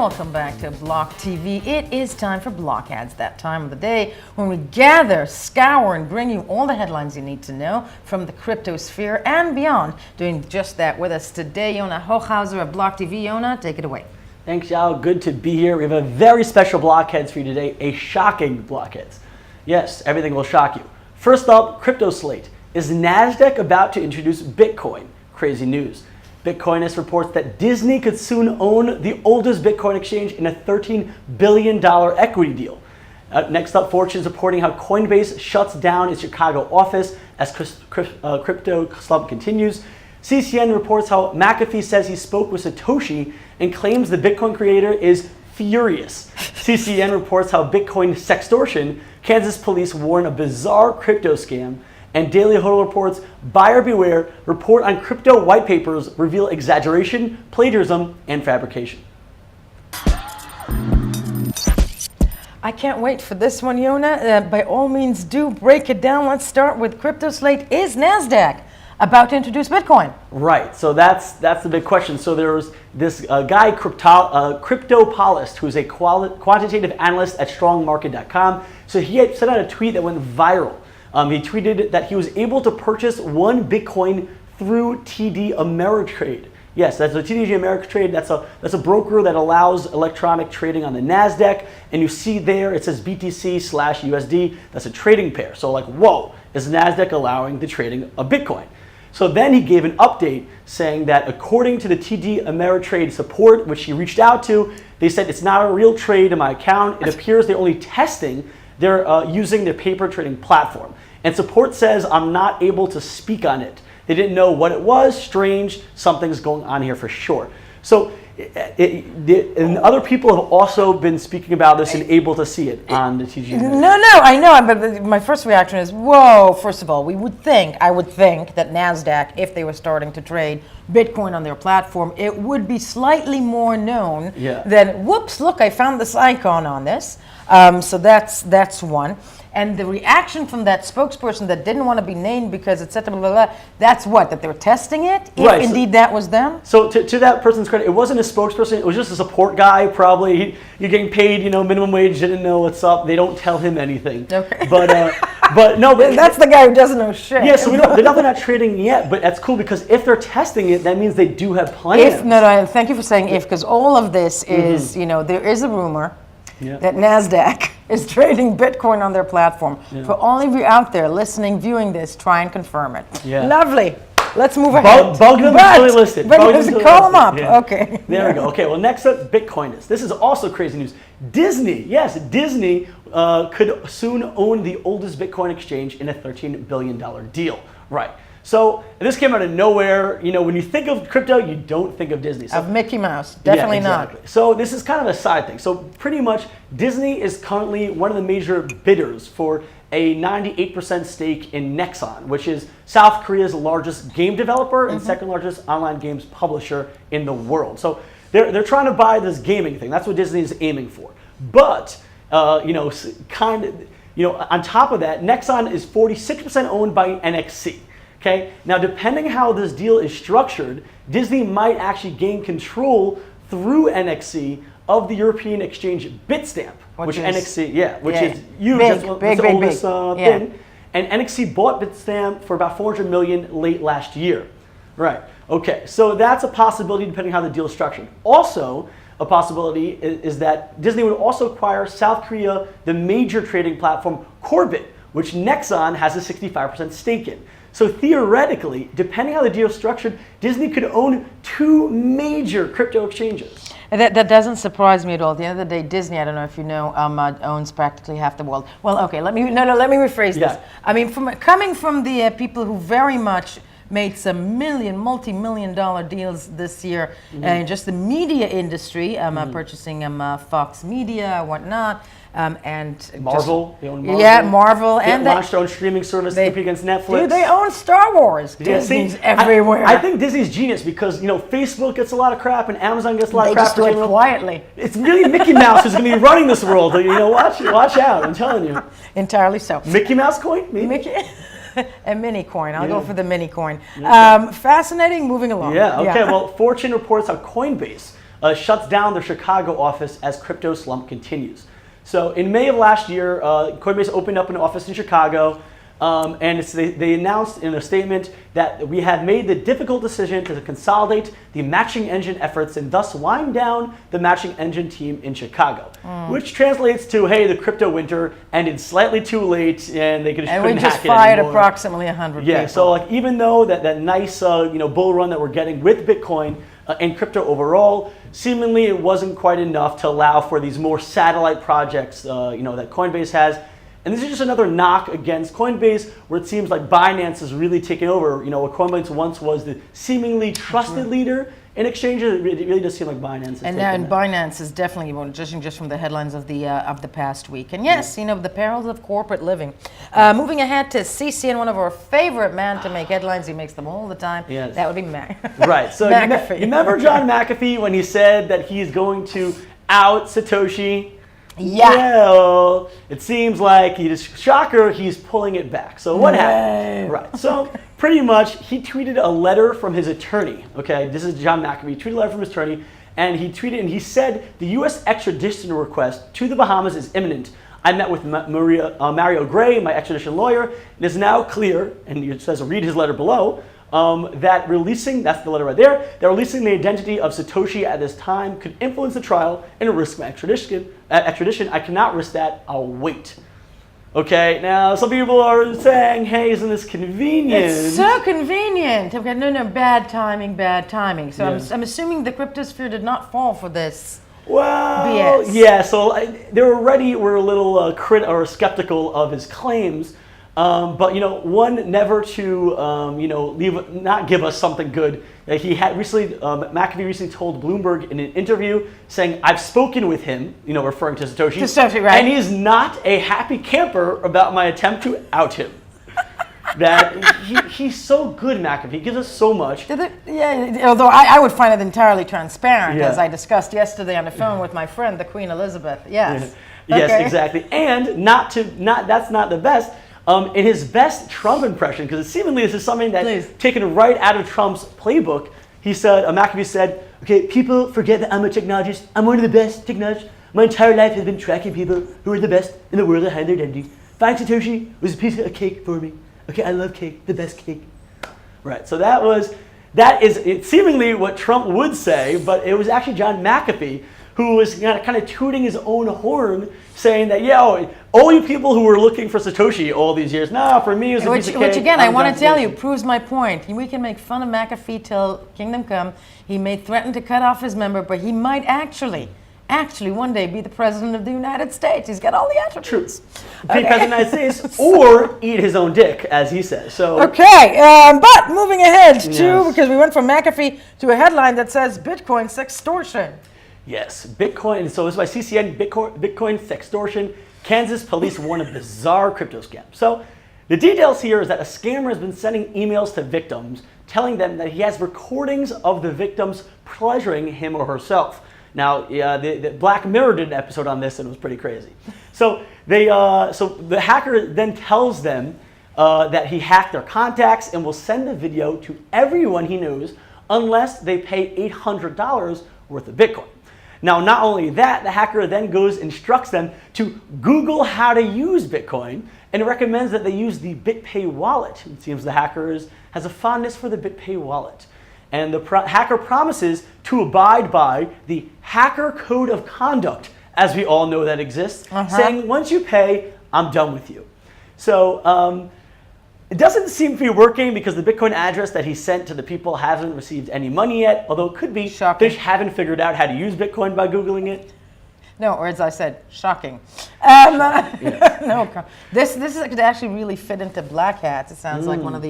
Welcome back to Block TV. It is time for Blockheads, that time of the day when we gather, scour, and bring you all the headlines you need to know from the crypto sphere and beyond. Doing just that with us today, Yona Hochhauser of Block TV. Yona, take it away. Thanks, Yao. Good to be here. We have a very special Blockheads for you today, a shocking Blockheads. Yes, everything will shock you. First up, crypto slate. Is Nasdaq about to introduce Bitcoin? Crazy news. Bitcoinist reports that Disney could soon own the oldest Bitcoin exchange in a $13 billion equity deal. Next up, Fortune is reporting how Coinbase shuts down its Chicago office as crypto slump continues. CCN reports how McAfee says he spoke with Satoshi and claims the Bitcoin creator is furious. CCN reports how Bitcoin sextortion, Kansas police warn a bizarre crypto scam. And Daily Hodl reports, buyer beware, report on crypto white papers reveal exaggeration, plagiarism, and fabrication. I can't wait for this one, Yona. By all means, do break it down. Let's start with crypto slate. Is Nasdaq about to introduce Bitcoin? Right, so that's the big question. So there's this guy, Cryptopolist, who's a quantitative analyst at strongmarket.com. So he had sent out a tweet that went viral. He tweeted that he was able to purchase one Bitcoin through TD Ameritrade. Yes, that's a TD Ameritrade. That's a broker that allows electronic trading on the Nasdaq. And you see there it says BTC/USD. That's a trading pair. So like, whoa, is Nasdaq allowing the trading of Bitcoin? So then he gave an update saying that according to the TD Ameritrade support, which he reached out to, they said it's not a real trade in my account. It appears they're only testing. They're using their paper trading platform. And support says, I'm not able to speak on it. They didn't know what it was. Strange. Something's going on here for sure. So, and other people have also been speaking about this and able to see it on the TG. No, I know. But my first reaction is, whoa, first of all, I would think that Nasdaq, if they were starting to trade Bitcoin on their platform, it would be slightly more known than, whoops, look, I found this icon on this. So that's one. And the reaction from that spokesperson that didn't want to be named because it said blah, blah, blah, that's what, that they were testing it? If right, indeed that was them? So to that person's credit, it wasn't a spokesperson, it was just a support guy probably. You're getting paid, minimum wage, didn't know what's up. They don't tell him anything. Okay. But no. But that's the guy who doesn't know shit. Yeah, so they're definitely not trading yet, but that's cool because if they're testing it, that means they do have plans. No, thank you for saying if, because all of this is, there is a rumor that Nasdaq is trading Bitcoin on their platform. For all of you out there listening, viewing this, try and confirm it. Lovely. Let's move ahead. Bug them until they list it. Call them up. Yeah. Okay. There we go. Okay, well, next up, Bitcoinist. This is also crazy news. Disney could soon own the oldest Bitcoin exchange in a $13 billion deal. Right. So this came out of nowhere. When you think of crypto, you don't think of Disney. So, of Mickey Mouse, definitely exactly. not. So this is kind of a side thing. So pretty much Disney is currently one of the major bidders for a 98% stake in Nexon, which is South Korea's largest game developer and second largest online games publisher in the world. So they're trying to buy this gaming thing. That's what Disney is aiming for. But on top of that, Nexon is 46% owned by NXC. Okay, now depending how this deal is structured, Disney might actually gain control through NXC of the European exchange Bitstamp, which is huge. That's the oldest thing. And NXC bought Bitstamp for about $400 million late last year. Right. Okay, so that's a possibility depending how the deal is structured. Also, a possibility is that Disney would also acquire South Korea, the major trading platform Corbit, which Nexon has a 65% stake in. So theoretically, depending how the deal is structured, Disney could own two major crypto exchanges. And that doesn't surprise me at all. At the end of the day, Disney, I don't know if you know, owns practically half the world. Well, okay, let me rephrase this. I mean, coming from the people who very much made some multi-million dollar deals this year in just the media industry, purchasing Fox Media, whatnot. And Marvel, they own Marvel. Yeah, Marvel, and they launched their own streaming service to compete against Netflix. Dude, they own Star Wars. Disney's everywhere. I think Disney's genius because Facebook gets a lot of crap and Amazon gets a lot of crap. They just do it quietly. It's really Mickey Mouse who's going to be running this world. Watch out! I'm telling you. Entirely so. Mickey Mouse coin, maybe. Mickey. A mini coin. I'll go for the mini coin. Fascinating. Moving along. Yeah. Okay. Well, Fortune reports how Coinbase shuts down their Chicago office as crypto slump continues. So in May of last year, Coinbase opened up an office in Chicago, and they announced in a statement that we have made the difficult decision to consolidate the matching engine efforts and thus wind down the matching engine team in Chicago, which translates to, hey, the crypto winter ended slightly too late, and they couldn't hack it anymore. And we just fired approximately 100 people. Yeah, so like even though that nice bull run that we're getting with Bitcoin and crypto overall, seemingly it wasn't quite enough to allow for these more satellite projects that Coinbase has. And this is just another knock against Coinbase, where it seems like Binance is really taking over. What Coinbase once was the seemingly trusted leader in exchanges, it really does seem like Binance is taking that. Binance is definitely, judging just from the headlines of the past week. And yes, the perils of corporate living. Moving ahead to CCN, one of our favorite men to make headlines. He makes them all the time. Yes. That would be Right. So McAfee. You remember John McAfee when he said that he's going to out Satoshi? Yeah. Well, it seems like shocker, he's pulling it back. So what happened? Right. So pretty much he tweeted a letter from his attorney. Okay, this is John McAfee. He tweeted a letter from his attorney, and he tweeted and he said the U.S. extradition request to the Bahamas is imminent. I met with Mario Gray, my extradition lawyer. It is now clear, and it says read his letter below, that releasing, that's the letter right there, that releasing the identity of Satoshi at this time could influence the trial and risk my extradition. I cannot risk that. I'll wait. Okay, now some people are saying, hey, isn't this convenient? It's so convenient. Okay, no, bad timing. So Yeah. I'm assuming the cryptosphere did not fall for this. Well, BS. yeah, so they already were a little skeptical of his claims. But one never to not give us something good. He had recently, McAfee recently told Bloomberg in an interview saying, "I've spoken with him," referring to Satoshi. Right? And he's not a happy camper about my attempt to out him. That he's so good, McAfee. He gives us so much. Although I would find it entirely transparent, Yeah. as I discussed yesterday on the phone with my friend, the Queen Elizabeth. Yes. Yeah. Okay. Yes, exactly. And that's not the best. In his best Trump impression, because seemingly this is something that's taken right out of Trump's playbook, he said, McAfee said, okay, people forget that I'm a technologist. I'm one of the best technologists. My entire life has been tracking people who are the best in the world at hiding their identity. Finding Satoshi was a piece of cake for me. Okay, I love cake, the best cake. Right, so that is seemingly what Trump would say, but it was actually John McAfee who was kind of tooting his own horn, saying that, all you people who were looking for Satoshi all these years, for me it was a piece of cake. Which again, I want to tell you, proves my point. We can make fun of McAfee till kingdom come. He may threaten to cut off his member, but he might actually one day be the president of the United States. He's got all the attributes. Be president of the United States, or eat his own dick, as he says. So but moving ahead because we went from McAfee to a headline that says Bitcoin sextortion. Yes, Bitcoin. So this is by CCN, Bitcoin sextortion. Kansas police warn of bizarre crypto scam. So the details here is that a scammer has been sending emails to victims telling them that he has recordings of the victims pleasuring him or herself. Now, the Black Mirror did an episode on this, and it was pretty crazy. So the hacker then tells them that he hacked their contacts and will send the video to everyone he knows unless they pay $800 worth of Bitcoin. Now, not only that, the hacker then instructs them to Google how to use Bitcoin and recommends that they use the BitPay wallet. It seems the hacker has a fondness for the BitPay wallet. And the hacker promises to abide by the hacker code of conduct, as we all know that exists, saying, once you pay, I'm done with you. So it doesn't seem to be working because the Bitcoin address that he sent to the people hasn't received any money yet, although it could be shocking. They haven't figured out how to use Bitcoin by Googling it. No, or as I said, shocking. No, this could actually really fit into Blockheads. It sounds like one of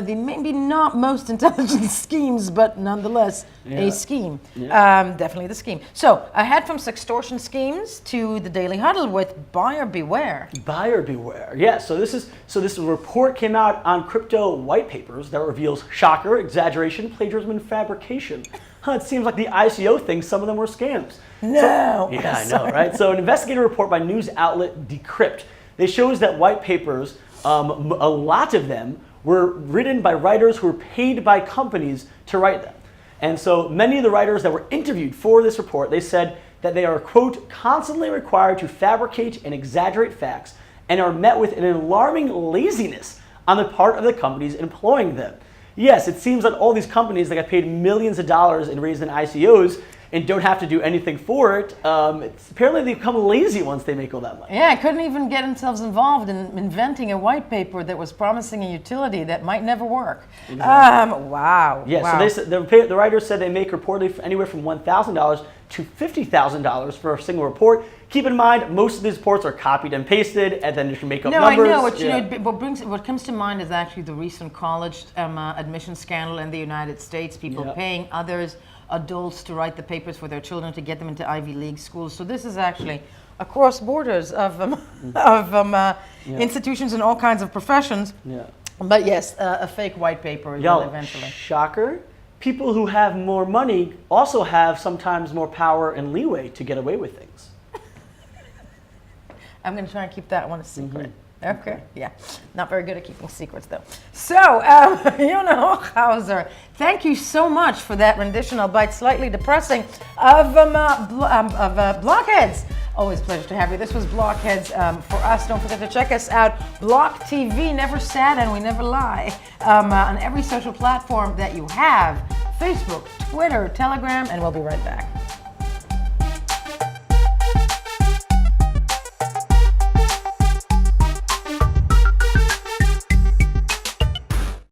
the maybe not most intelligent schemes, but nonetheless a scheme. Definitely the scheme. So ahead from sextortion schemes to the Daily Huddle with buyer beware. Buyer beware. Yeah. So this report came out on crypto white papers that reveals shocker, exaggeration, plagiarism, and fabrication. It seems like the ICO thinks some of them were scams. No. I know, right? So an investigative report by news outlet Decrypt, they shows that white papers, a lot of them were written by writers who were paid by companies to write them. And so many of the writers that were interviewed for this report, they said that they are, quote, constantly required to fabricate and exaggerate facts and are met with an alarming laziness on the part of the companies employing them. Yes, it seems like all these companies that got paid millions of dollars and raised in ICOs and don't have to do anything for it, apparently they become lazy once they make all that money. Yeah, couldn't even get themselves involved in inventing a white paper that was promising a utility that might never work. Exactly. Wow. Yeah, wow. so they said, the writers said they make reportedly anywhere from $1,000 to $50,000 for a single report. Keep in mind, most of these reports are copied and pasted, and then you can make up numbers. No, I know. What comes to mind is actually the recent college admission scandal in the United States. People paying others, adults, to write the papers for their children to get them into Ivy League schools. So this is actually across borders of institutions in all kinds of professions. Yeah. But yes, a fake white paper will eventually. Shocker. People who have more money also have sometimes more power and leeway to get away with things. I'm going to try and keep that one a secret. Okay, yeah. Not very good at keeping secrets, though. So, Yona Hochhauser, thank you so much for that rendition, albeit slightly depressing, of Blockheads. Always a pleasure to have you. This was Blockheads for us. Don't forget to check us out. BLOCKTV, never sad and we never lie. On every social platform that you have, Facebook, Twitter, Telegram, and we'll be right back.